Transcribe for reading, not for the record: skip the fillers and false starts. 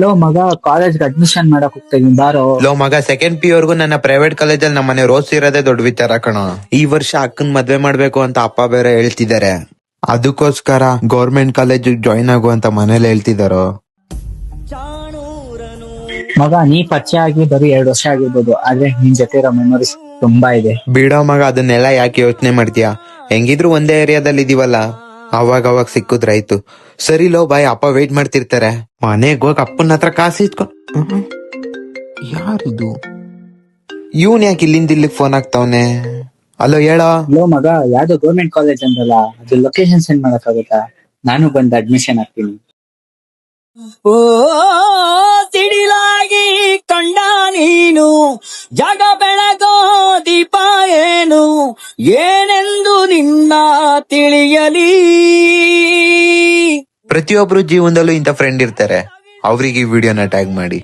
Low ಮಗ, ಕಾಲೇಜ್ಗೆ admission ಮಾಡಕ್ ಹೋಗ್ತಾ ಇದೀನಿ ಬಾರೋ. ಲೋ ಮಗ, ಸೆಕೆಂಡ್ ಪಿ ವರ್ಗು ನನ್ನ ಪ್ರೈವೇಟ್ ಕಾಲೇಜಲ್ಲಿ ನಮ್ಮ ಮನೆ ರೋಸ್ ಇರೋದೇ ದೊಡ್ಡ ವಿಚಾರ ಕಣ. ಈ ವರ್ಷ ಅಕ್ಕನ್ ಮದ್ವೆ ಮಾಡ್ಬೇಕು ಅಂತ ಅಪ್ಪ ಬೇರೆ ಹೇಳ್ತಿದ್ದಾರೆ. ಅದಕ್ಕೋಸ್ಕರ ಗೌರ್ಮೆಂಟ್ ಕಾಲೇಜ್ ಜಾಯಿನ್ ಆಗು ಅಂತ ಮನೇಲಿ ಹೇಳ್ತಿದಾರೋ. ಮಗ, ನೀ ಪರಿಚಯ ಆಗಿ ಬರೀ 2 ವರ್ಷ ಆಗಿರ್ಬೋದು, ಆದ್ರೆ ನಿನ್ ಜೊತೆ ಇರೋ ಮೆಮೊರೀಸ್ ತುಂಬಾ ಇದೆ. ಬಿಡೋ ಮಗ, ಅದನ್ನೆಲ್ಲ ಯಾಕೆ ಯೋಚನೆ ಮಾಡ್ತೀಯಾ? ಹೆಂಗಿದ್ರು ಒಂದೇ ಏರಿಯಾದಲ್ಲಿ ಇದೀವಲ್ಲ, ಅವಾಗ ಸಿಕ್ಕುದ್ರಾಯ್ತು. ಸರಿ ಲೋ ಬಾಯ್, ಅಪ್ಪ ವೇಟ್ ಮಾಡ್ತಿರ್ತಾರೆ. ಮನೆಗ್ ಹೋಗ್ ಅಪ್ಪನ ಹತ್ರ ಕಾಸು ಇಟ್ಕೊ. ಯಾರಿದು? ಇವನ್ ಯಾಕೆ ಇಲ್ಲಿಂದ ಇಲ್ಲಿಗೆ ಫೋನ್ ಆಗ್ತಾವನೆ? ಅಲೋ ಹೇಳೋ. ಲೋ ಮಗ, ಯಾವ್ದೋ ಗೌರ್ಮೆಂಟ್ ಕಾಲೇಜ್ ಅಂದಲ್ಲ, ಅದು ಲೊಕೇಶನ್ ಸೆಂಡ್ ಮಾಡಕ್ ಆಗುತ್ತಾ? ನಾನು ಬಂದು ಅಡ್ಮಿಷನ್ ಆಗ್ತೀನಿ. ಓ ಸಿಡಿಲಾಗಿ ಕಂಡ ನೀನು, ಜಗ ಬೆಳಗೋ ದೀಪ ಏನು, ಏನೆಂದು ನಿನ್ನ ತಿಳಿಯಲಿ. ಪ್ರತಿಯೊಬ್ರು ಜೀವನದಲ್ಲೂ ಇಂಥ ಫ್ರೆಂಡ್ ಇರ್ತಾರೆ. ಅವ್ರಿಗೆ ಈ ವಿಡಿಯೋನ ಟ್ಯಾಗ್ ಮಾಡಿ.